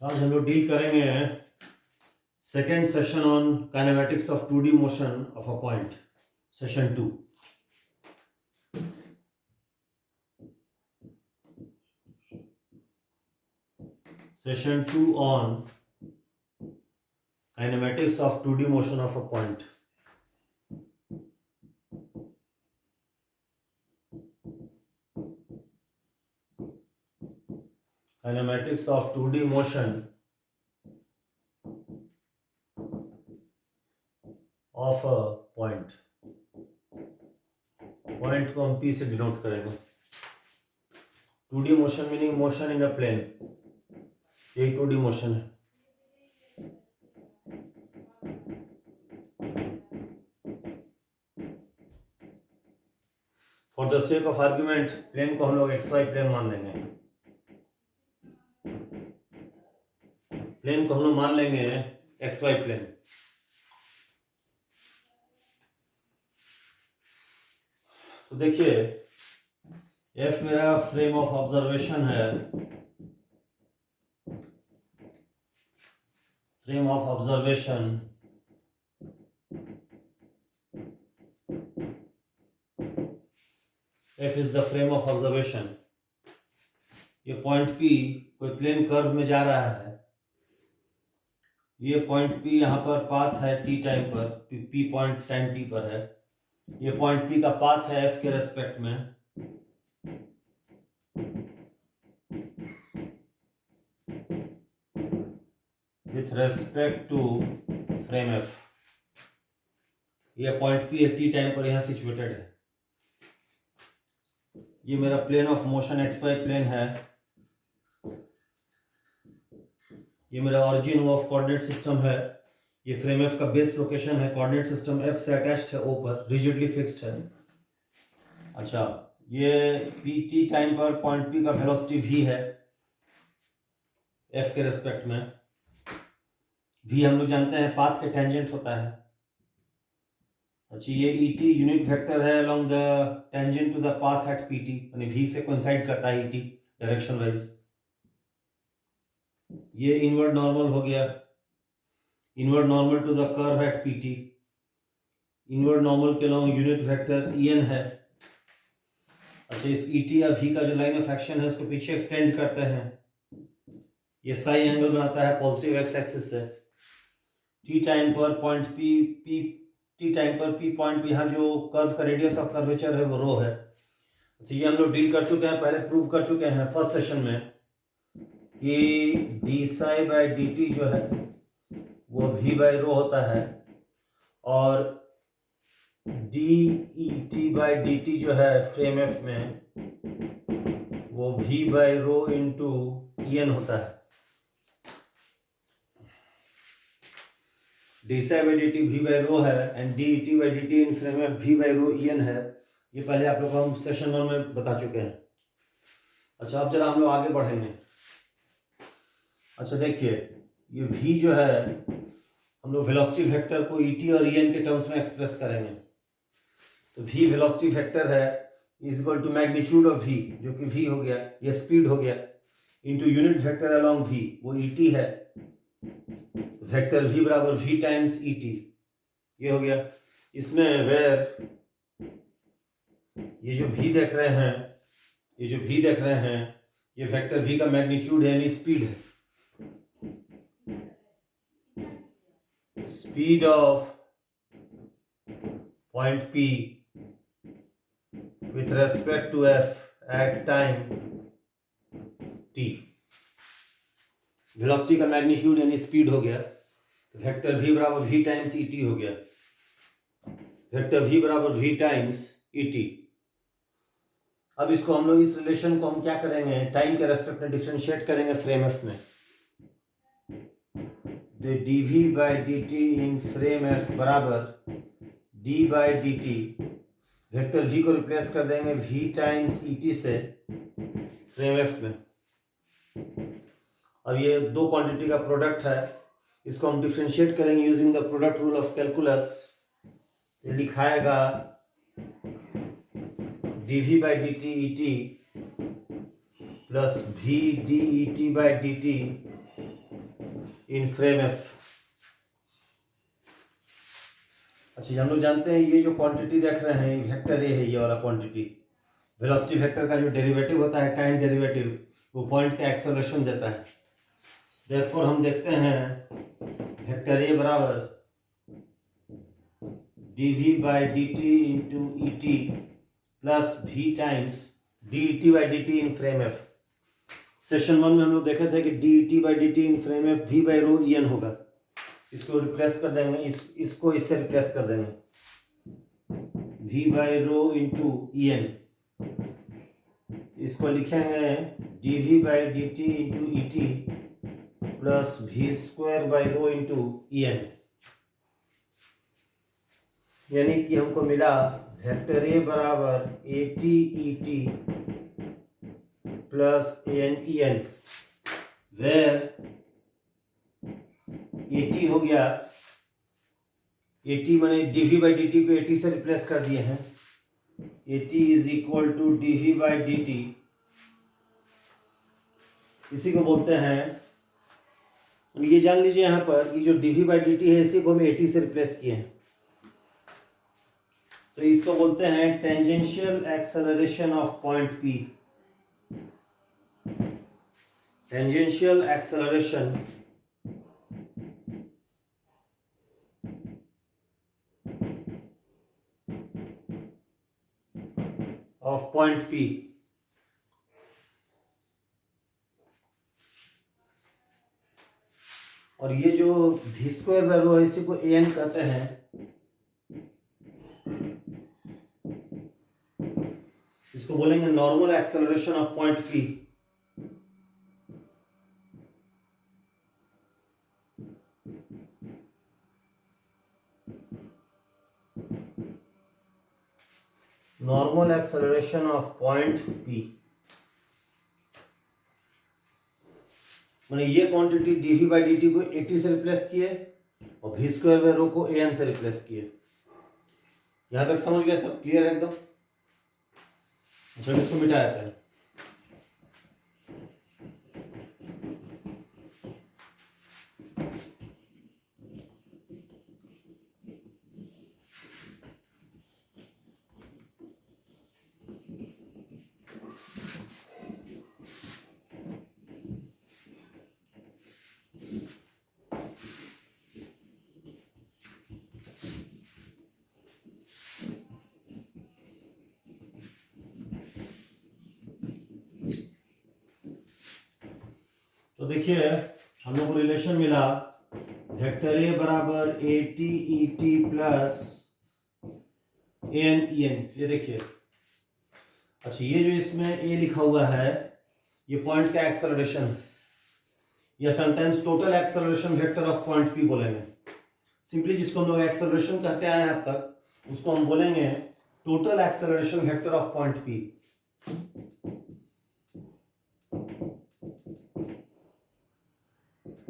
आज हम लोग डील करेंगे second session on kinematics of 2D motion of a point, session 2। Session 2 on kinematics of 2D motion of a point. Kinematics of 2D motion of a point. Point को हम P से denote करेंगे। 2D motion meaning motion in a plane, ये 2D motion है। For the sake of argument plane को हम लोग XY plane मान लेंगे। प्लेन को हम लोग मान लेंगे XY प्लेन। तो देखिए, F मेरा फ्रेम ऑफ ऑब्जर्वेशन है। Frame of observation F is the frame of observation. ये पॉइंट P कोई प्लेन कर्व में जा रहा है। ये पॉइंट P यहाँ पर पाथ है t टाइम पर, P पॉइंट टाइम t पर है। ये पॉइंट P का पाथ है F के रेस्पेक्ट में। With respect to frame F। ये पॉइंट P है t टाइम पर, यहाँ सिचुएटेड है। ये मेरा plane of motion XY plane है। ये मेरा ऑरिजिन ऑफ कोऑर्डिनेट सिस्टम है। ये फ्रेम F का बेस लोकेशन है। कोऑर्डिनेट सिस्टम F से अटैच्ड है, O पर रिजिडली फिक्स्ड है। अच्छा, ये pt टाइम पर पॉइंट P का वेलोसिटी v है F के रेस्पेक्ट में। v हम लोग जानते हैं पाथ के टेंजेंट होता है। अच्छा, ये et यूनिट वेक्टर है along the tangent to the path at pt, यानी v से कोइंसाइड करता है et डायरेक्शन वाइज। ये इनवर्ड नॉर्मल हो गया, inward normal to the curve at pt। Inward normal के अलोंग यूनिट वेक्टर en है। अच्छा, इस et या v का जो लाइन ऑफ एक्शन है उसको पीछे एक्सटेंड करते हैं। ये साई एंगल बनाता है पॉजिटिव एक्स एक्सिस से। t टाइम पर पॉइंट p t टाइम पर p पॉइंट पे यहाँ जो कर्व का रेडियस ऑफ कर्वेचर है वो रो है। अच्छा, ये हम लोग डील कर चुके हैं, पहले प्रूव कर चुके हैं फर्स्ट सेशन में कि d psi by d t जो है वो v बाई रो होता है, और d e t by d t जो है फ्रेम F में वो v by rho into en होता है। D psi by d t v by rho है and d e t by d t in frame F v by rho en है। ये पहले आप लोग को हम सेशन 1 में बता चुके हैं। अच्छा, अब जरा हम लोग आगे बढ़ेंगे। अच्छा देखिए, ये v जो है हम लोग वेलोसिटी वेक्टर को et और en के टर्म्स में एक्सप्रेस करेंगे। तो v वेलोसिटी वेक्टर है is equal to magnitude of v, जो कि v हो गया, ये स्पीड हो गया, into unit vector along v, वो et है। वेक्टर v बराबर v टाइम्स et, ये हो गया। इसमें वेर ये जो v देख रहे हैं, ये जो v देख रहे हैं, ये वेक्टर v का मैग्नीट्यूड है यानी स्पीड है। Speed of point P with respect to F at time t। Velocity का मैग्नीट्यूड यानी स्पीड हो गया, तो वेक्टर v बराबर v टाइम्स et हो गया। वेक्टर v बराबर v टाइम्स et। अब इसको हम लोग, इस रिलेशन को हम क्या करेंगे, टाइम के रेस्पेक्ट में डिफरेंशिएट करेंगे फ्रेम F में। dv by dt in frame F बराबर d by dt, vector v को रिप्लेस कर देंगे v टाइम्स et से फ्रेम F में। अब ये दो क्वांटिटी का प्रोडक्ट है, इसको हम डिफरेंशिएट करेंगे using the product rule of calculus. लिखाएगा dv by dt et plus v d et by dt in frame f. अच्छा, हम लोग जानते हैं ये जो क्वांटिटी देख रहे हैं वेक्टर ए है, ये वाला क्वांटिटी। वेलोसिटी वेक्टर का जो डेरिवेटिव होता है टाइम डेरिवेटिव, वो पॉइंट का एक्सेलरेशन देता है। देयरफॉर हम देखते हैं वेक्टर ए बराबर dv by d t into e t plus v times d t by d t in frame F. Session 1 में हम लोग देखे थे कि d t by d t in frame F v by rho e n होगा। इसको replace कर देंगे, इसको इससे रिप्लेस कर देंगे, v by rho into e n. इसको लिखेंगे dv by d t into e t plus v square by rho into e n. यानी कि हमको मिला वेक्टर ए बराबर a t e t plus a n e n, where a t हो गया, a t मैंने dv by d t को a t से रिप्लेस कर दिए हैं। A t is equal to dv by d T, इसी को बोलते हैं, ये जान लीजिए यहाँ पर ये जो dv बाई डी टी है इसी को हम ए टी से रिप्लेस किए हैं, तो इसको बोलते हैं tangential acceleration of point P। Tangential acceleration of point P। और ये जो v स्क्वायर बाय रो है इसी को an कहते हैं। इसको बोलेंगे normal acceleration of point P। Normal acceleration of point P मैंने ये quantity dv by d t को 80 से रिप्लेस किए और v स्क्वायर बाय रो को an से रिप्लेस किए। यहां तक समझ गए? सब क्लियर है एकदम? जब इसको मिटाया जाता है तो देखिए हम लोग को रिलेशन मिला वेक्टर ए बराबर a t e t plus a n e n. ये देखिए, अच्छा ये जो इसमें ए लिखा हुआ है ये पॉइंट का एक्सेलरेशन है, या sometimes total acceleration vector of point P बोलेंगे। सिंपली जिसको हम लोग एक्सेलरेशन कहते आए हैं अब तक उसको हम बोलेंगे total acceleration vector of point P.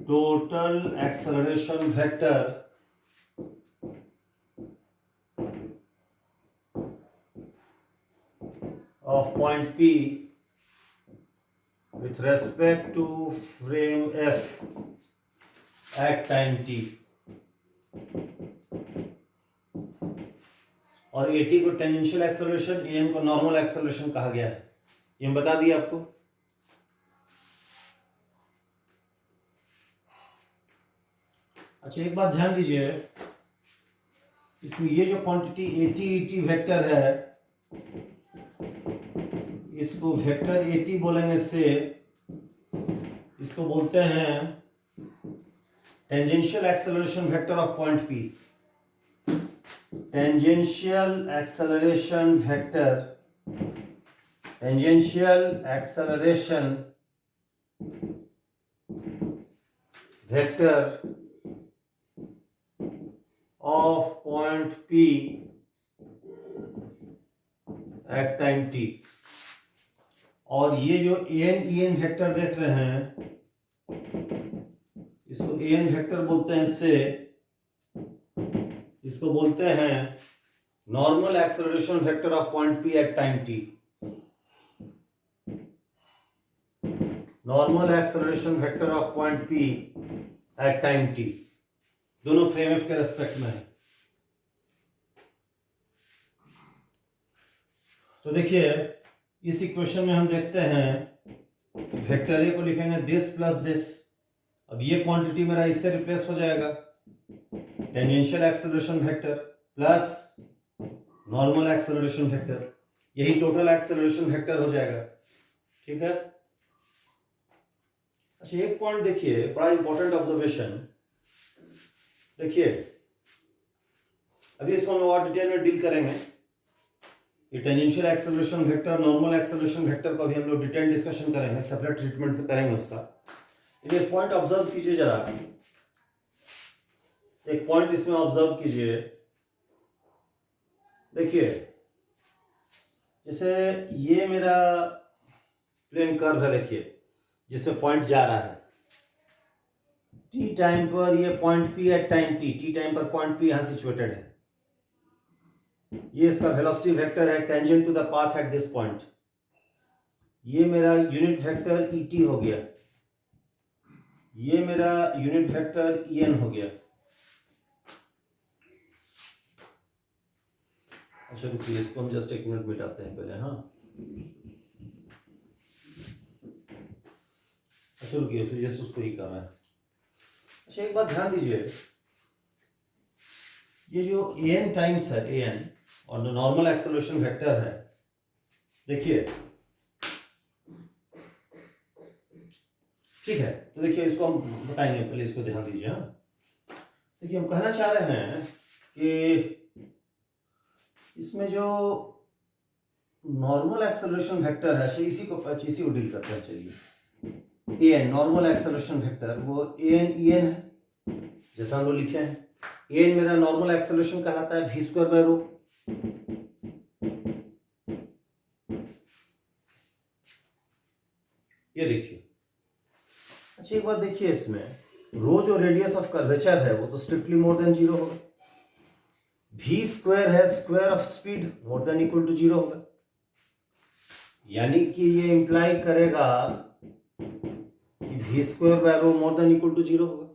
Total acceleration vector of point P with respect to frame F at time t। और AT को टेंजेंशियल एक्सेलरेशन, AM को नॉर्मल एक्सेलरेशन कहा गया है, ये बता दिया आपको। अच्छा एक बात ध्यान दीजिए, इसमें ये जो क्वांटिटी AT ET वेक्टर है इसको वेक्टर AT बोलेंगे से, इसको बोलते हैं tangential acceleration vector of point P। Tangential acceleration vector, tangential acceleration vector of point P at time t। और ये जो an en वेक्टर देख रहे हैं इसको an वेक्टर बोलते हैं, इससे इसको बोलते हैं normal acceleration vector of point P at time t। Normal acceleration vector of point P at time t, दोनों फ्रेम एफ के रेस्पेक्ट में है। तो देखिए इस इक्वेशन में हम देखते हैं वेक्टर ए को लिखेंगे दिस प्लस दिस। अब ये क्वांटिटी मेरा इससे रिप्लेस हो जाएगा, tangential acceleration vector plus normal acceleration vector, यही टोटल एक्सेलरेशन वेक्टर हो जाएगा। ठीक है। अच्छा एक पॉइंट देखिए, बड़ा इंपॉर्टेंट ऑब्जर्वेशन देखिए, अभी इसको हम और डिटेल में डील करेंगे। ये tangential acceleration vector, normal acceleration vector को भी हम लोग डिटेल डिस्कशन करेंगे, सेपरेट ट्रीटमेंट से करेंगे उसका। एक पॉइंट ऑब्जर्व कीजिए जरा, एक पॉइंट इसमें ऑब्जर्व कीजिए। देखिए जैसे ये मेरा प्लेन कर्व है, देखिए जिसमें पॉइंट जा रहा है टी टाइम पर, ये point P at time t time पर पॉइंट पी यहां सिचुएटेड है। ये इसका वेलोसिटी वेक्टर है tangent to the path at this point. ये मेरा यूनिट वेक्टर ईटी हो गया, ये मेरा यूनिट वेक्टर ईएन हो गया। अच्छा रुकिए, इसको हम जस्ट एक मिनट मिटाते हैं पहले। हाँ अच्छा रुकिए, जस्ट उसको ही कर रहा है। अच्छा एक बात ध्यान दीजिए, ये जो एन टाइम्स है एन और नॉर्मल एक्सेलरेशन वेक्टर है, देखिए ठीक है। तो देखिए इसको हम बताएंगे, पहले इसको ध्यान दीजिए। हाँ देखिए हम कहना चाह रहे हैं कि इसमें जो नॉर्मल एक्सेलरेशन वेक्टर है इसी को डील करते हैं। चलिए एन नॉर्मल एक्सेलरेशन वेक्टर, वो एन ईएन है जैसा हम लोग लिखे हैं। एन मेरा नॉर्मल एक्सेलरेशन कहलाता है v स्क्वायर बाय रो। ये देखिए, अच्छा एक बात देखिए, इसमें रो जो रेडियस ऑफ कर्वेचर है वो तो स्ट्रिक्टली मोर देन जीरो होगा। v स्क्वायर है square of speed more than equal to zero होगा, यानी कि ये इंप्लाई करेगा कि v square by rho more than equal to zero होगा,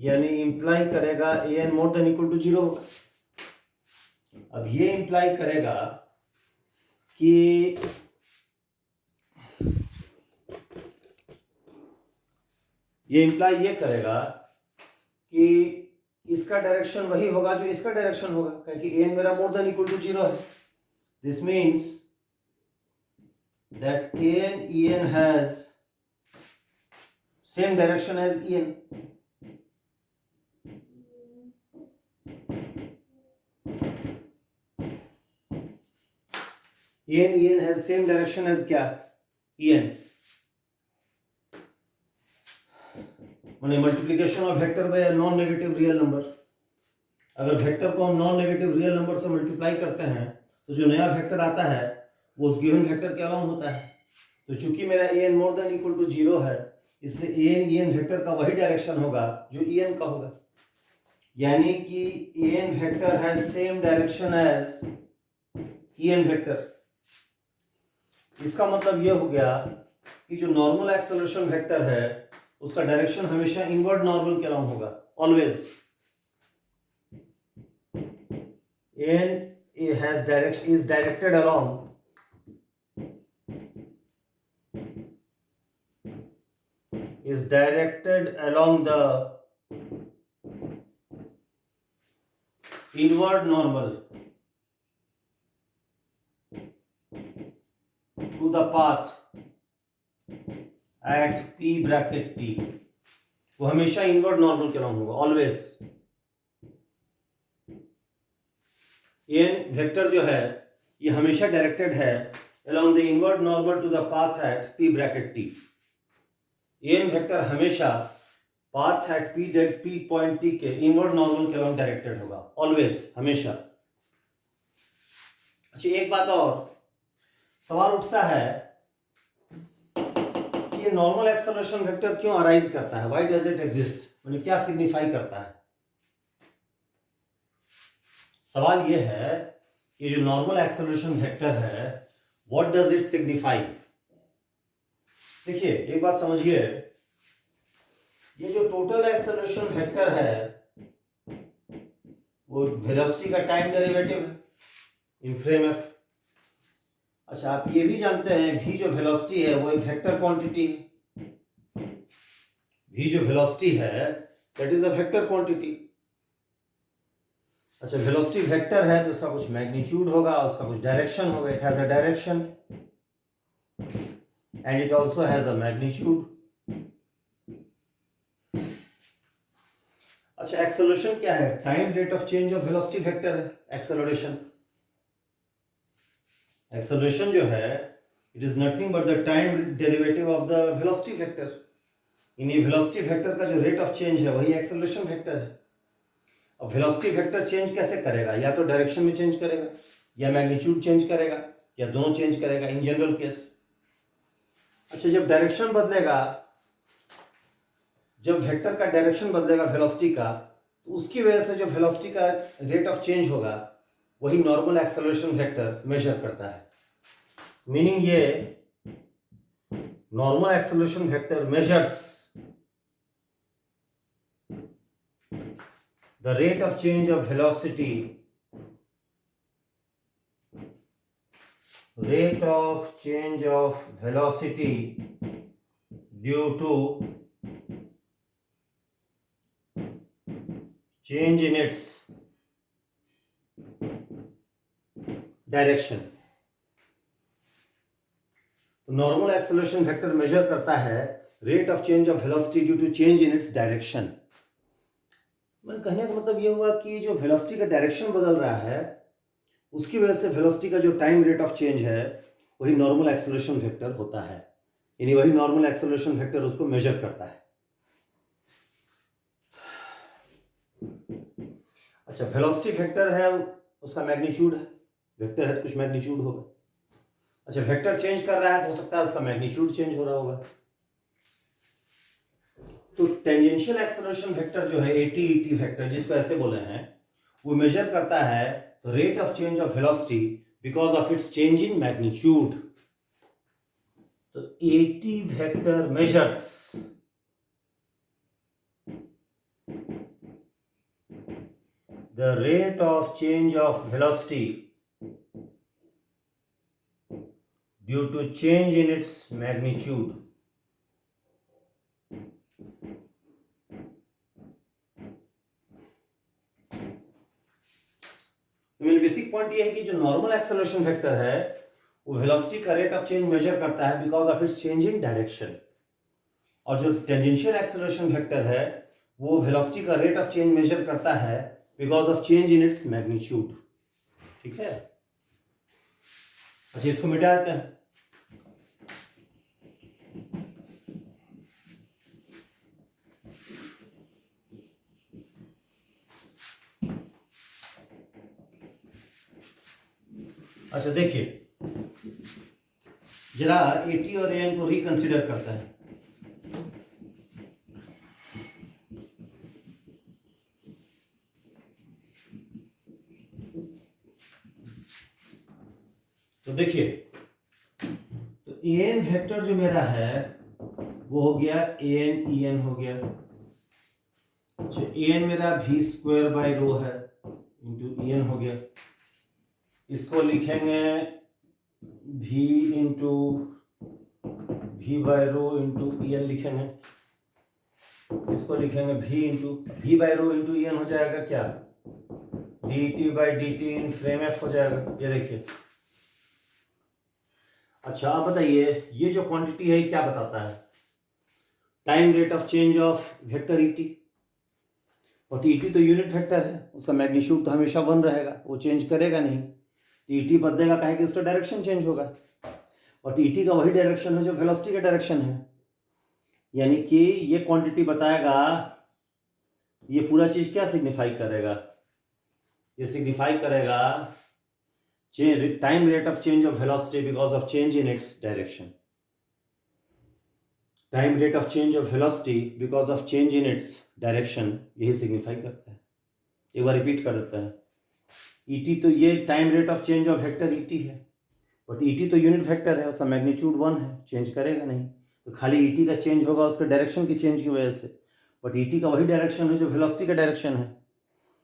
यानी इंप्लाई करेगा an more than equal to zero होगा। अब ये इंप्लाई करेगा कि ये करेगा कि इसका डायरेक्शन वही होगा जो इसका डायरेक्शन होगा, क्योंकि एन मेरा more than equal to zero है। This means that n e n has same direction as e n. N has same direction as क्या, ईएन। माने multiplication of vector by non negative real number. अगर vector को हम non negative real number से multiply करते हैं तो जो नया वेक्टर आता है वो उस गिवन वेक्टर के अलाउंग होता है। तो चूंकि मेरा n more than equal to zero है, इसलिए एन ईएन वेक्टर का वही डायरेक्शन होगा जो ईएन का होगा, यानी कि n vector has same direction as e n vector. इसका मतलब यह हो गया कि जो नॉर्मल एक्सेलरेशन वेक्टर है उसका डायरेक्शन हमेशा इनवर्ड नॉर्मल के अलाउंग होगा, always. N has direction is directed along the inward normal to the path at p bracket t। वो हमेशा इनवर्ड नॉर्मल के अलाउंग होगा, ऑलवेज। एन वेक्टर जो है ये हमेशा डायरेक्टेड है along the inward normal to the path at p bracket t। N vector हमेशा path at p point t के इनवर्ड नॉर्मल के अलाउंग डायरेक्टेड होगा, ऑलवेज, हमेशा। अच्छा एक बात और सवाल उठता है कि ये नॉर्मल एक्सेलरेशन वेक्टर क्यों अराइज करता है, व्हाई डज इट एग्जिस्ट, मतलब क्या सिग्निफाई करता है। सवाल ये है कि जो नॉर्मल एक्सेलरेशन वेक्टर है व्हाट डज इट सिग्निफाई। देखिए एक बात समझिए, ये जो टोटल एक्सेलरेशन वेक्टर है वो वेलोसिटी का टाइम डेरिवेटिव है इन फ्रेम एफ। अच्छा, आप ये भी जानते हैं v जो वेलोसिटी है वो एक वेक्टर क्वांटिटी है। v जो वेलोसिटी है that is a vector quantity. अच्छा, वेलोसिटी वेक्टर है तो उसका कुछ मैग्नीट्यूड होगा, उसका कुछ डायरेक्शन होगा। It has a direction and it also has a magnitude. अच्छा, एक्सेलरेशन क्या है? Time rate of change of velocity vector है एक्सेलरेशन। एक्सेलरेशन जो है it is nothing but the time derivative of the velocity vector. In velocity vector का जो rate of change है वही एक्सेलरेशन वेक्टर है। अब वेलोसिटी वेक्टर चेंज कैसे करेगा? या तो डायरेक्शन में चेंज करेगा, या मैग्नीट्यूड चेंज करेगा, या दोनों चेंज करेगा इन जनरल केस। अच्छा, जब डायरेक्शन बदलेगा, जब वेक्टर का डायरेक्शन बदलेगा वेलोसिटी का, तो उसकी वजह से जो वेलोसिटी का रेट ऑफ चेंज होगा वही नॉर्मल एक्सेलरेशन वेक्टर मेजर करता है। मीनिंग ये normal acceleration vector measures the rate of change of velocity due to change in its direction। तो नॉर्मल एक्सेलरेशन वेक्टर मेजर करता है rate of change of velocity due to change in its direction. मैंने कहने का मतलब ये हुआ कि जो वेलोसिटी का डायरेक्शन बदल रहा है उसकी वजह से वेलोसिटी का जो टाइम रेट ऑफ चेंज है वही नॉर्मल एक्सेलरेशन वेक्टर होता है, यानी वही नॉर्मल एक्सेलरेशन वेक्टर उसको मेजर करता है। अच्छा, वेलोसिटी वेक्टर है उसका मैग्नीट्यूड है, वेक्टर है तो कुछ मैग्नीट्यूड होगा। अच्छा, वेक्टर चेंज कर रहा है तो हो सकता है उसका मैग्नीट्यूड चेंज हो रहा होगा। तो टेंजेंशियल एक्सेलरेशन वेक्टर जो है AT ET वेक्टर जिसको ऐसे बोले हैं, वो मेजर करता है rate of change of velocity because of its change in magnitude. तो AT vector measures the rate of change of velocity due to change in its magnitude। Basic point ये है कि जो नॉर्मल एक्सेलरेशन वेक्टर है वो velocity का rate of change measure करता है because of its change in direction, और जो टेंजेंशियल एक्सेलरेशन वेक्टर है वो वेलोसिटी का रेट ऑफ चेंज मेजर करता है because of change in its magnitude. ठीक है? अच्छा, इसको मिटा देते हैं। अच्छा, देखिए जरा AT और AN को रिकंसिडर करता है। तो देखिए, तो AN वेक्टर जो मेरा है वो हो गया AN EN हो गया। अच्छा, AN मेरा v स्क्वायर बाई रो है इंटू EN हो गया। इसको लिखेंगे v into v by rho into EN लिखेंगे। इसको लिखेंगे v by rho into EN हो जाएगा क्या? dt by dt in frame F हो जाएगा। ये देखिए। अच्छा, आप बताइए ये जो क्वांटिटी है क्या बताता है? Time rate of change of vector ET। और ET तो यूनिट वेक्टर है, उसका मैग्नीट्यूड तो हमेशा 1 रहेगा, वो चेंज करेगा नहीं। ET बदलेगा काहे कि उसका डायरेक्शन चेंज होगा, और ET का वही डायरेक्शन है जो वेलोसिटी का डायरेक्शन है। यानी कि ये क्वांटिटी बताएगा, ये पूरा चीज क्या सिग्निफाई करेगा? ये सिग्निफाई करेगा time rate of change of velocity because of change in its direction. Time rate of change of velocity because of change in its direction, यही सिग्निफाई करता है। एक बार रिपीट कर देता है। ET तो ये time rate of change of vector ET है, बट ET तो यूनिट वेक्टर है, उसका मैग्नीट्यूड 1 है, चेंज करेगा नहीं। तो खाली ET का चेंज होगा उसके डायरेक्शन की चेंज की वजह से। बट ई टी का वही डायरेक्शन है जो वेलोसिटी का डायरेक्शन है,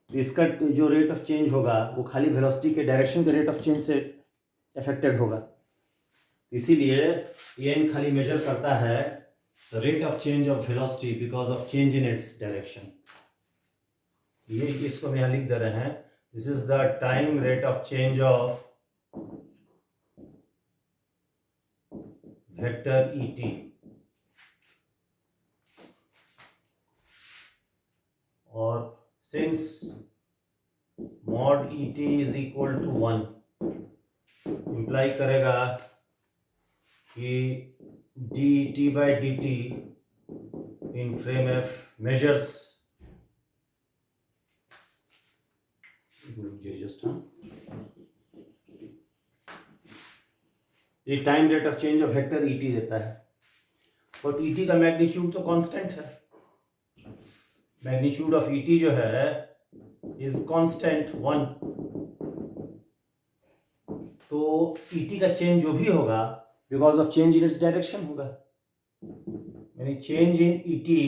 तो इसका जो रेट ऑफ चेंज होगा वो खाली वेलोसिटी के डायरेक्शन के रेट ऑफ चेंज से अफेक्टेड होगा। इसीलिए एन खाली मेजर करता है the rate of change of velocity because of change in its direction. ये इसको हम यहाँ लिख दे रहे हैं, this is the time rate of change of vector e t. और since mod e t is equal to 1 imply करेगा कि d t by d t in frame F measures ये time rate of change of vector e T देता है, but E T का magnitude तो constant है। Magnitude of E T जो है इज कांस्टेंट 1, तो ई टी का चेंज जो भी होगा because of change in its direction होगा, यानी change in E T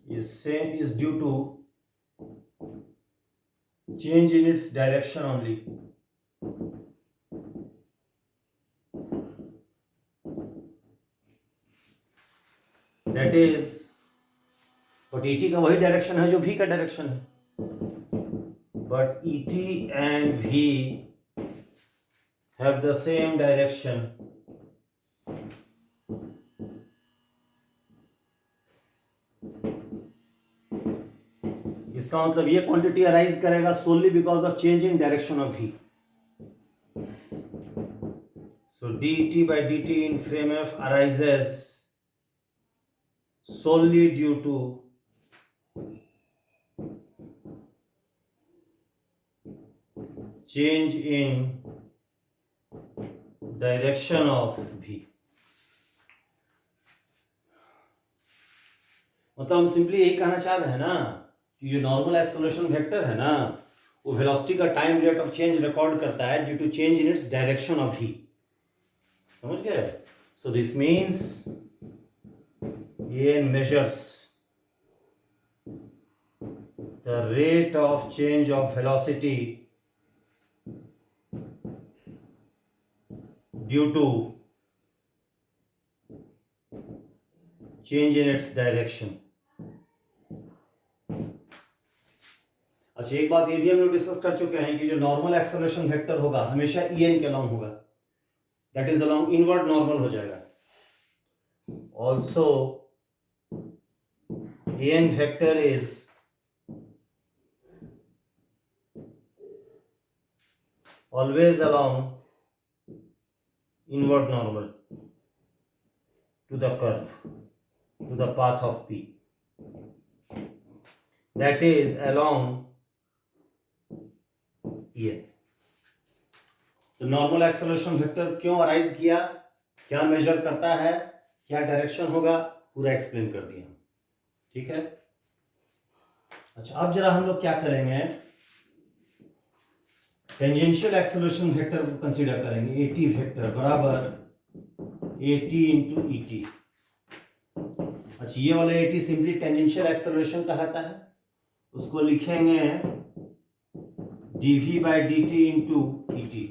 is due to change in its direction only. That is, but ET का वही डायरेक्शन है जो V का डायरेक्शन है, but ET and V have the same direction. इसका मतलब ये क्वांटिटी अराइज करेगा solely because of change in direction of V. So dt by dt in frame F arises solely due to change in direction of V. मतलब हम simply यही कहना चाह रहे हैं ना कि जो नॉर्मल एक्सेलरेशन वेक्टर है ना वो वेलोसिटी का time rate of change record करता है due to change in its direction of V. समझ गए? सो दिस मीन्स ये measures the rate of change of velocity due to change in its direction. अच्छा, एक बात ये भी हम लोग डिस्कस कर चुके हैं कि जो नॉर्मल एक्सेलरेशन वेक्टर होगा हमेशा en के अलोंग होगा, that is along inward normal हो जाएगा. Also en vector is always along inward normal to the curve, to the path of P, that is along en. तो नॉर्मल एक्सेलरेशन वेक्टर क्यों arise किया, क्या major करता है, क्या डायरेक्शन होगा, पूरा एक्सप्लेन कर दिया. ठीक है. अच्छा, अब जरा हम लोग क्या करेंगे, टेंजेंशियल एक्सेलरेशन वेक्टर को कंसीडर करेंगे. एटी वेक्टर बराबर एटी इंटू ई टी. अच्छा, ये वाला एटी सिंपली टेंजेंशियल एक्सेलरेशन कहलाता है. उसको लिखेंगे dv by d t into e t.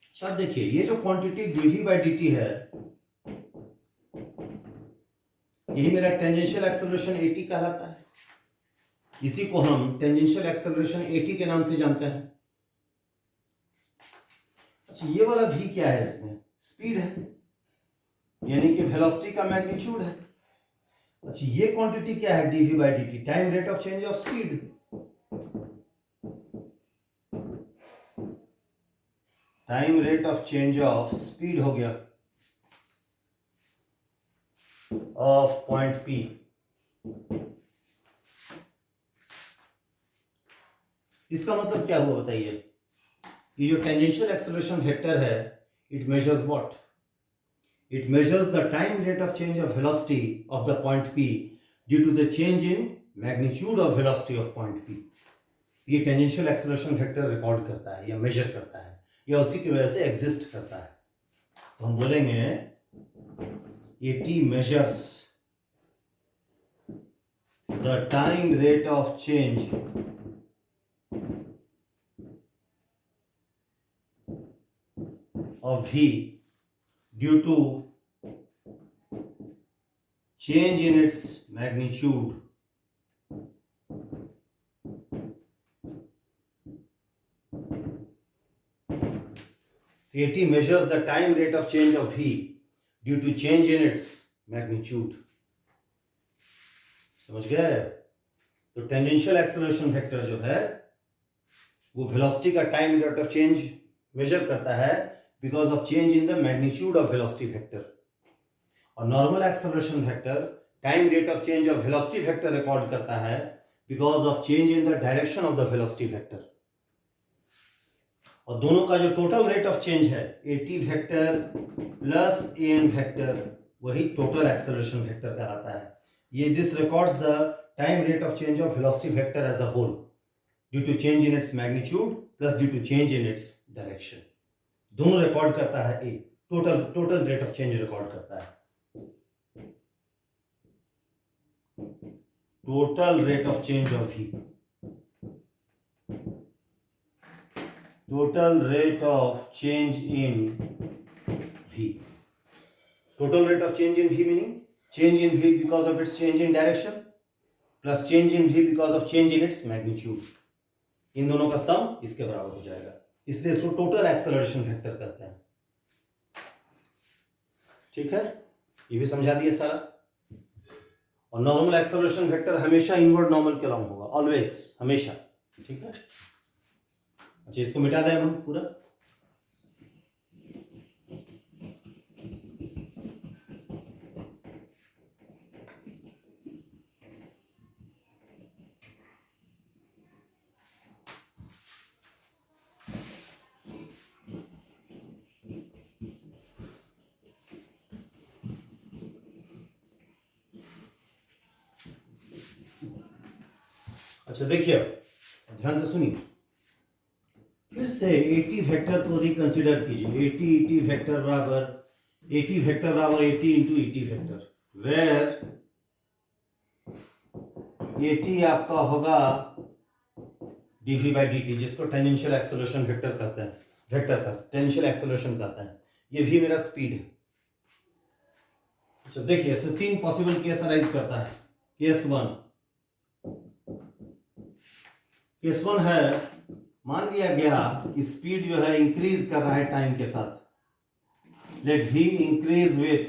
अच्छा, देखिए ये जो quantity dv by d t है यही मेरा टेंजेंशियल एक्सेलरेशन एटी कहलाता है. इसी को हम टेंजेंशियल एक्सेलरेशन एटी के नाम से जानते हैं. अच्छा, ये वाला भी क्या है, इसमें स्पीड है, यानी कि वेलोसिटी का मैग्नीट्यूड है. अच्छा, ये क्वांटिटी क्या है, dv by d t, time rate of change of speed. Time rate of change of speed हो गया of point P. इसका मतलब क्या हुआ बताइए. ये जो टेंजेंशियल एक्सेलरेशन वेक्टर है it measures what, it measures the time rate of change of velocity of the point P due to the change in magnitude of velocity of point P. ये tangential acceleration vector record करता है या major करता है या उसी की वजह से एग्जिस्ट करता है. तो हम बोलेंगे AT measures the time rate of change of V due to change in its magnitude AT measures the time rate of change of V due to change in its magnitude. समझ गए? तो tangential acceleration vector जो है वो velocity का time rate of change measure करता है because of change in the magnitude of velocity vector, और normal acceleration vector time rate of change of velocity vector record करता है because of change in the direction of the velocity vector. और दोनों का जो total rate of change है AT vector plus AN vector, वही total acceleration vector कहलाता है। ये this records the time rate of change of velocity vector as a whole due to change in its magnitude plus due to change in its direction. दोनों record करता है a, total rate of change record करता है। Total rate of change of V, total rate of change in V. Total rate of change in V meaning change in V because of its change in direction plus change in V because of change in its magnitude. इन दोनों का सम इसके बराबर हो जाएगा, इसलिए इसको total acceleration vector कहते हैं। ठीक है, ये भी समझा दिए सारा। और नॉर्मल एक्सेलरेशन वेक्टर हमेशा इनवर्ड नॉर्मल के अलोंग होगा, ऑलवेज, हमेशा। ठीक है, अच्छा इसको मिटा दें हम पूरा। अच्छा देखिए, ध्यान से सुनिए, फिर से AT वेक्टर को रिकंसिडर कीजिए। AT वेक्टर बराबर AT into ET vector, where AT आपका होगा dV बाई dt, जिसको टेंजेंशियल एक्सेलरेशन वेक्टर कहते हैं, वेक्टर का टेंजेंशियल एक्सेलरेशन कहते हैं। ये V मेरा स्पीड है। अच्छा देखिए, इसमें तीन पॉसिबल केस अराइज करता है। केस वन है, मान लिया गया कि स्पीड जो है इंक्रीज कर रहा है टाइम के साथ। Let V increase with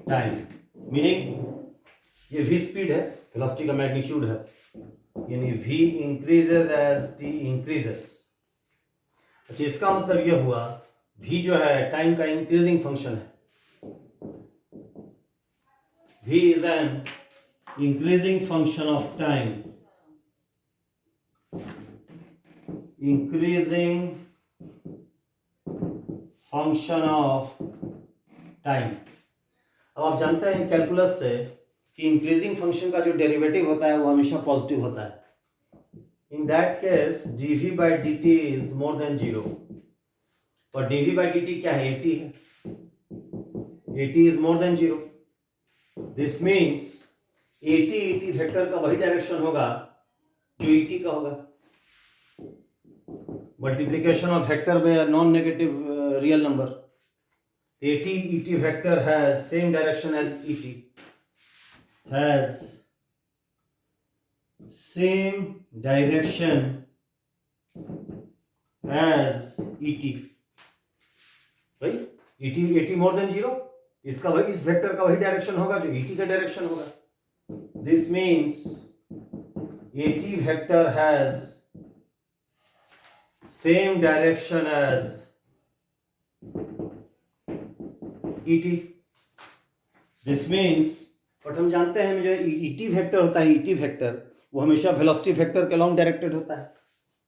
time, meaning ये V स्पीड है, वेलोसिटी का मैग्नीट्यूड है, यानी V increases as T increases. अच्छा इसका मतलब यह हुआ V जो है टाइम का इंक्रीजिंग फंक्शन है। V is an increasing function of time, increasing function of time। अब आप जानते हैं कैलकुलस से कि इंक्रीजिंग फंक्शन का जो डेरिवेटिव होता है वो हमेशा पॉजिटिव होता है। In that case dV by dt is more than 0, और dV by dt क्या है? AT है, AT is more than 0। This means AT vector का वही डायरेक्शन होगा जो ET का होगा। Multiplication of vector by non negative real number, AT vector has same direction as ET, has same direction as ET, right? ET more than 0, इसका वही, इस vector का वही डायरेक्शन होगा जो ET का डायरेक्शन होगा। This means AT vector has same direction as ET। This means, but हम जानते हैं जो ET वेक्टर होता है, ET वेक्टर वो हमेशा वेलोसिटी वेक्टर के लॉन्ग डायरेक्टेड होता है।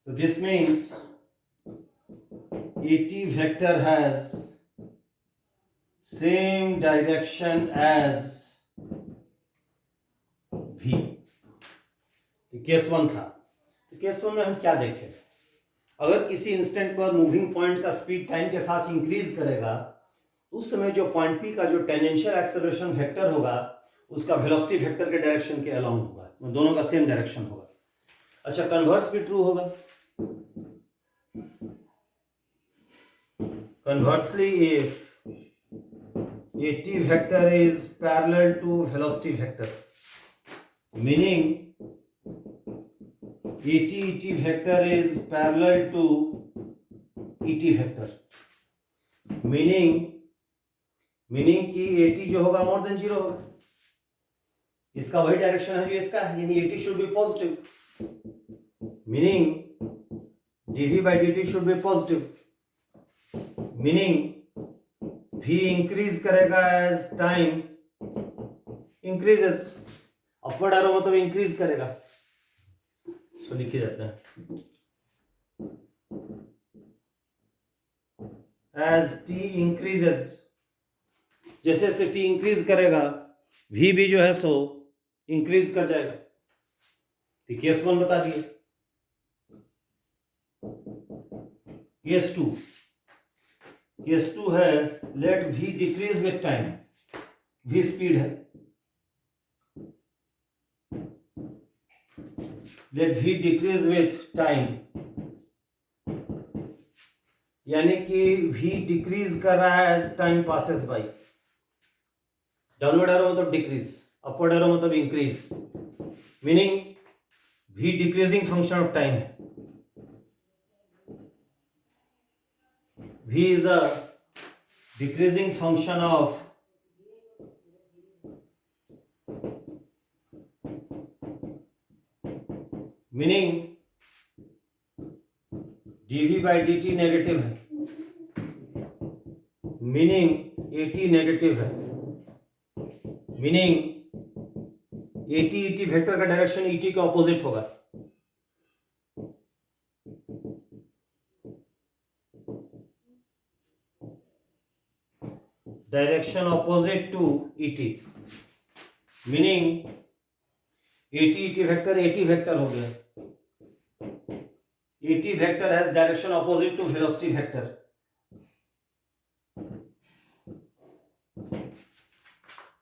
तो this means AT vector has same direction as V। Case one था। तो केस वन में हम क्या देखें? अगर किसी इंस्टेंट पर मूविंग पॉइंट का स्पीड टाइम के साथ इंक्रीज करेगा, उस समय जो पॉइंट पी का जो टेंजेंशियल एक्सेलरेशन वेक्टर होगा उसका वेलोसिटी वेक्टर के डायरेक्शन के अलोंग होगा, दोनों का सेम डायरेक्शन होगा। अच्छा, कन्वर्स भी ट्रू होगा। Conversely, if AT vector is parallel to velocity vector, meaning AT vector is parallel to ET vector, meaning कि AT जो होगा मोर देन जीरो होगा, इसका वही डायरेक्शन है जो इसका है, यानी AT should be positive, meaning dv by dt should be positive, meaning v increase करेगा as time increases, upward arrow मतलब इंक्रीज करेगा। सो लिखे जाता है एज t इंक्रीजेस, जैसे जैसे t इंक्रीज करेगा v भी जो है सो इंक्रीज कर जाएगा। तो केस 1 बता दिए। केस 2 है let v decrease with time, v speed है, let v decrease with time, यानी कि v डिक्रीज कर रहा है as time passes by. Downward arrow मतलब डिक्रीज, अपवर्ड एरो मतलब increase, meaning v decreasing function of time है। v is a decreasing function of meaning dv by dt negative है, meaning at negative है, meaning at vector का direction et के opposite होगा। Direction opposite to ET, meaning AT vector हो गया। AT vector has direction opposite to velocity vector,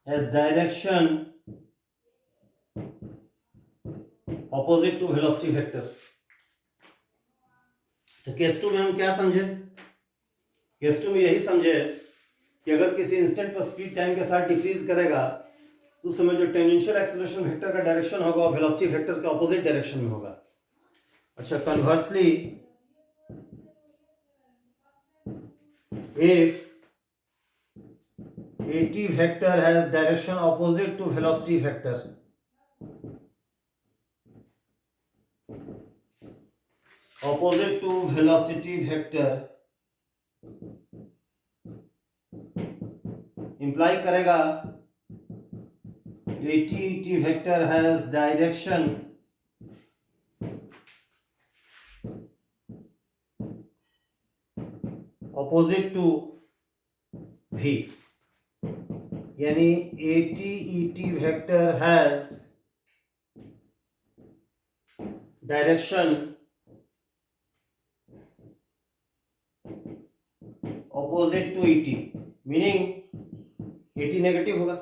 has direction opposite to velocity vector. तो case 2 में हम क्या समझे? केस 2 में यही समझे कि अगर किसी इंस्टेंट पर स्पीड टाइम के साथ डिक्रीज करेगा तो उस समय जो टेंजेंशियल एक्सेलरेशन वेक्टर का डायरेक्शन होगा वो वेलोसिटी वेक्टर के ऑपोजिट डायरेक्शन में होगा। अच्छा, conversely if AT vector has direction opposite to velocity vector, opposite to velocity vector imply करेगा AT vector has direction opposite to V, यानी AT vector has direction opposite to ET, meaning AT negative होगा,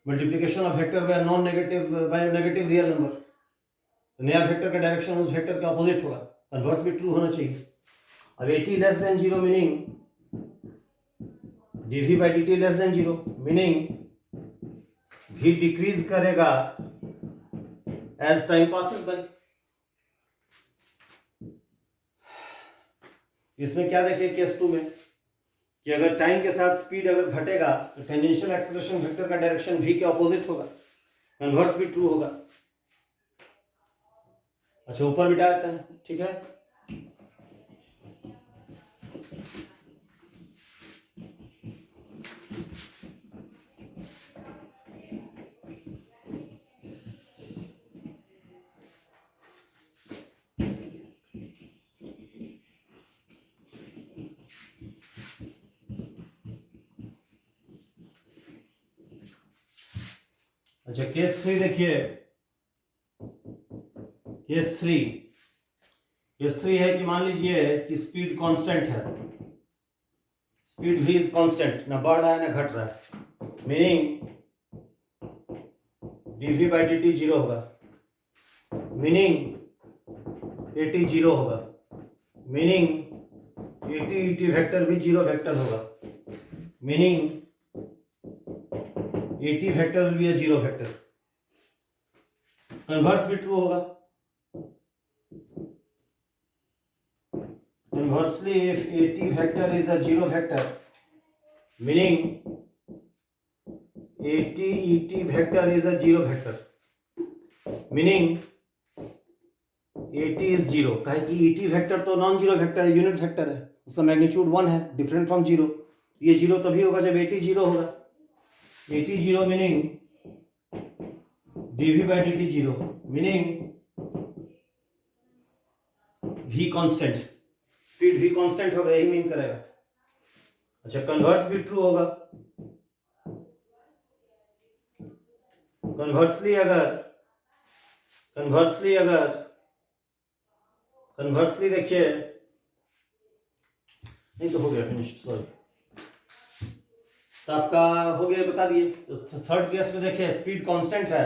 multiplication of vector by non negative by negative real number, तो नया vector का direction उस vector के opposite होगा। Converse भी true होना चाहिए। अब AT less than 0 meaning dv by dt less than 0, meaning v decrease करेगा एज टाइम पासेस बाय। इसमें क्या देखिए केस 2 में कि अगर टाइम के साथ स्पीड अगर घटेगा तो टेंजेंशियल एक्सेलरेशन वेक्टर का डायरेक्शन v के ऑपोजिट होगा, कन्वर्स भी ट्रू होगा। अच्छा, ऊपर बिठा देते हैं, ठीक है। अच्छा, केस 3 देखिए। केस 3, केस 3 है कि मान लीजिए कि स्पीड कांस्टेंट है, स्पीड v इज कांस्टेंट, ना बढ़ रहा है ना घट रहा है, meaning dv by dt zero होगा, मीनिंग at जीरो होगा, मीनिंग at वेक्टर भी जीरो वेक्टर होगा, मीनिंग at वेक्टर भी है जीरो वेक्टर। कन्वर्स भी ट्रू होगा। Conversely, if at vector is a zero vector, meaning at vector is a zero vector, meaning at is zero, काहे कि at vector तो non zero vector है, unit vector है, उसका मैग्नीट्यूड 1 है, different from zero. ये zero तभी होगा जब at जीरो होगा। at zero meaning dv by dt zero, meaning v constant, speed v constant होगा, यही मीन करेगा। अच्छा, कन्वर्स भी ट्रू होगा। कन्वर्सली देखिए, नहीं तो हो गया फिनिश्ड, सॉरी, तो आपका हो गया, बता दिए। तो थर्ड केस में देखिए स्पीड कांस्टेंट है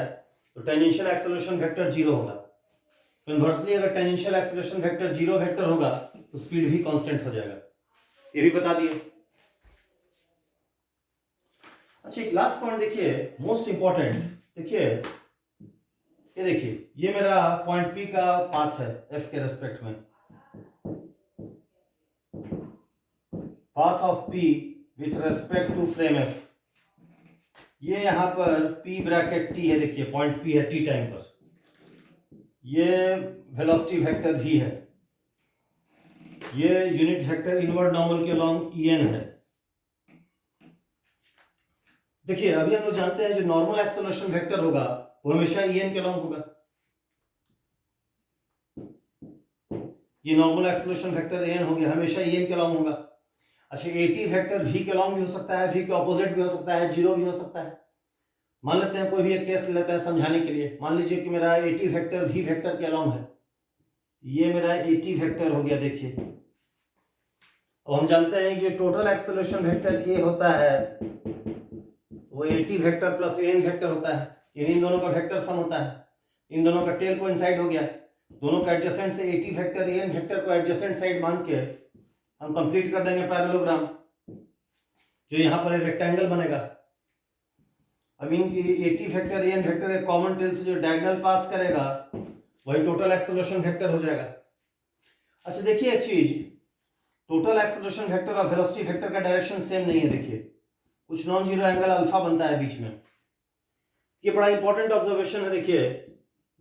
तो टेंजेंशियल एक्सेलरेशन वेक्टर जीरो होगा। कन्वर्सली अगर tangential acceleration vector zero vector होगा तो स्पीड भी कांस्टेंट हो जाएगा, ये भी बता दिए। अच्छा, एक लास्ट पॉइंट देखिए, मोस्ट इंपॉर्टेंट, देखिए ये देखिए, ये मेरा पॉइंट P का पाथ है F के रेस्पेक्ट में, path of P with respect to frame F। ये यहां पर P ब्रैकेट T है, देखिए पॉइंट P है T टाइम पर, ये वेलोसिटी वेक्टर v है, ये यूनिट वेक्टर इनवर्ड नॉर्मल के अलोंग en है। देखिए अभी हम लोग जानते हैं जो नॉर्मल एक्सेलरेशन वेक्टर होगा वो हमेशा en के अलोंग होगा। ये नॉर्मल एक्सेलरेशन वेक्टर en हो गया, हमेशा en के अलोंग होगा। अच्छा, at वेक्टर v के अलोंग भी हो सकता है, v के ऑपोजिट भी हो सकता है, जीरो भी हो सकता है। मान लेते हैं कोई भी एक केस लेते हैं समझाने के लिए, मान लीजिए कि मेरा at वेक्टर v वेक्टर के अलोंग है, ये मेरा at वेक्टर हो गया। देखिए अब हम जानते हैं कि टोटल एक्सेलरेशन वेक्टर a होता है वो at vector plus n vector होता है, इन दोनों का वेक्टर सम होता है, इन दोनों का टेल कोइंसाइड हो गया, दोनों का एडजेसेंट से at वेक्टर n वेक्टर को एडजेसेंट साइड मान के हम कंप्लीट कर देंगे पैरेललोग्राम, जो यहाँ पर एक रेक्टेंगल बनेगा। अब इनकी at वेक्टर n वेक्टर एक कॉमन टेल से जो डायगोनल पास करेगा वही टोटल एक्सेलरेशन वेक्टर हो जाएगा। अच्छा देखिए एक चीज, टोटल एक्सेलरेशन वेक्टर और वेलोसिटी वेक्टर का डायरेक्शन सेम नहीं है। देखिए कुछ नॉन जीरो एंगल अल्फा बनता है बीच में, ये बड़ा इंपॉर्टेंट ऑब्जर्वेशन है। देखिए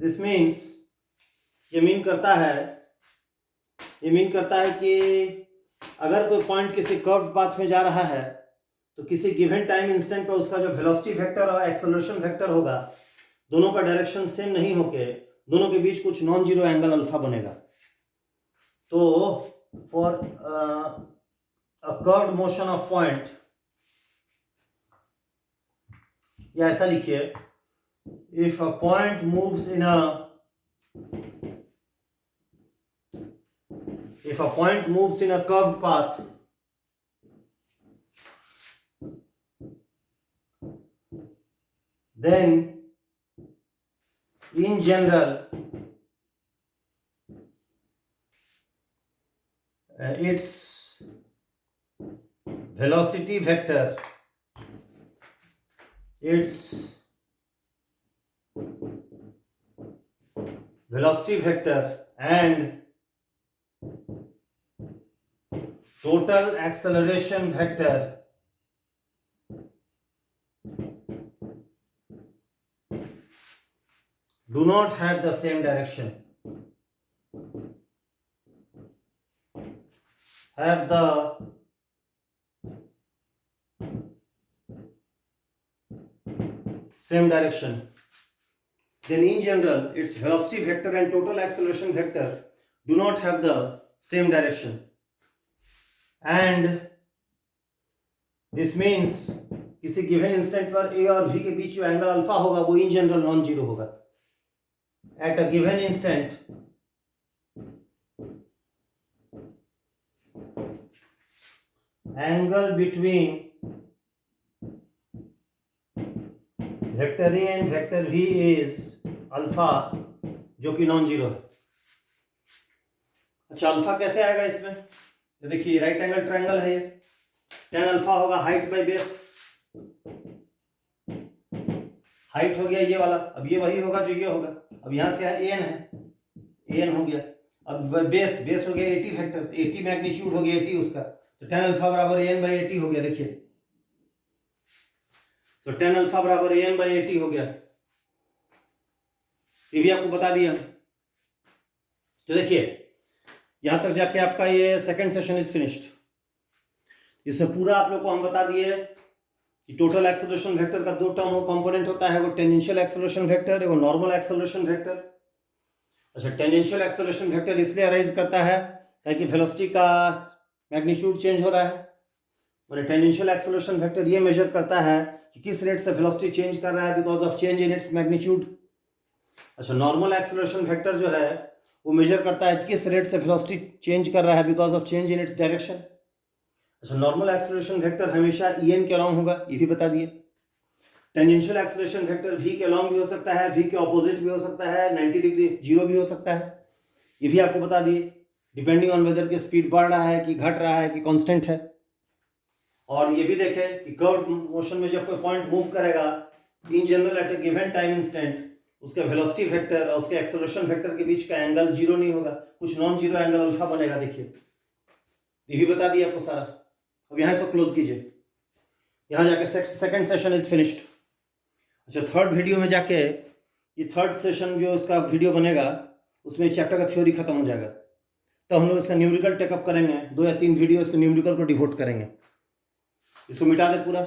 दिस मीन्स, ये मीन करता है कि अगर कोई पॉइंट किसी कर्व पाथ में जा रहा है तो किसी गिवन टाइम इंस्टेंट पर उसका जो वेलोसिटी वेक्टर और एक्सेलरेशन वेक्टर होगा दोनों का डायरेक्शन सेम नहीं होके दोनों के बीच कुछ नॉन जीरो एंगल अल्फा बनेगा। तो for a curved motion of point, या ऐसा लिखिए, if a point moves in a curved path, then in general its velocity vector and total acceleration vector do not have the same direction, have the same direction, then in general its velocity vector and total acceleration vector do not have the same direction, and this means किसी given instant पर a और v के बीच जो angle alpha होगा वो in general non zero होगा। At a given instant angle between vector a and vector v is alpha, जो कि नॉन जीरो है। अच्छा, अल्फा कैसे आएगा इसमें? तो देखिए राइट एंगल ट्रायंगल है ये, tan अल्फा होगा हाइट बाई बेस, हाइट हो गया ये वाला, अब ये वही होगा जो ये होगा, अब यहां से an है, an हो गया, अब बेस हो गया 80 फैक्टर, 80 मैग्नीट्यूड हो गया 80 उसका, तो tan अल्फा बराबर an बाई 80 हो गया। देखिए तो tan अल्फा बराबर an बाई 80 हो गया, ये भी आपको बता दिया। तो देखिए यहां तक जाके आपका ये सेकंड सेशन इज फिनिश्ड। इसमें पूरा आप लोग को हम बता दिए कि टोटल एक्सेलरेशन वेक्टर का दो टर्म कंपोनेंट होता है, वो टेंजेंशियल एक्सेलरेशन वेक्टर, वो नॉर्मल एक्सेलरेशन वेक्टर। अच्छा, टेंजेंशियल एक्सेलरेशन वेक्टर इसलिए अराइज करता है क्योंकि वेलोसिटी का मैग्नीट्यूड चेंज हो रहा है, और टेंजेंशियल एक्सेलरेशन वेक्टर ये मेजर करता है कि किस रेट से वेलोसिटी चेंज कर रहा है because of change in its magnitude. अच्छा, नॉर्मल एक्सेलरेशन वेक्टर जो है वो मेजर करता है किस रेट से वेलोसिटी चेंज कर रहा है because of change in its direction. अच्छा, नॉर्मल एक्सेलरेशन वेक्टर हमेशा en के अलोंग होगा, ये भी बता दिए। टेंजेंशियल एक्सेलरेशन वेक्टर v के अलोंग भी हो सकता है, v के ऑपोजिट भी हो सकता है, 90 डिग्री जीरो भी हो सकता है, ये भी आपको बता दिए, डिपेंडिंग ऑन वेदर की स्पीड बढ़ रहा है कि घट रहा है कि कांस्टेंट है। और ये भी देखें कि कर्व मोशन में जब कोई पॉइंट मूव करेगा in general at a given time instant, उसके वेलोसिटी वेक्टर और उसके एक्सेलरेशन वेक्टर के बीच का एंगल जीरो नहीं होगा, कुछ नॉन जीरो एंगल अल्फा बनेगा। देखिए ये भी बता दिया आपको सारा। अब यहाँ इसको क्लोज कीजिए, यहाँ जाके सेकंड सेशन इज फिनिश्ड। अच्छा, थर्ड वीडियो में जाके ये थर्ड सेशन जो इसका वीडियो बनेगा उसमें चैप्टर का थ्योरी खत्म हो जाएगा, तो हम लोग इसका न्यूमेरिकल टेकअप करेंगे, 2 या 3 वीडियो इसको न्यूमेरिकल को डिवोट करेंगे। इसको मिटा दे पूरा।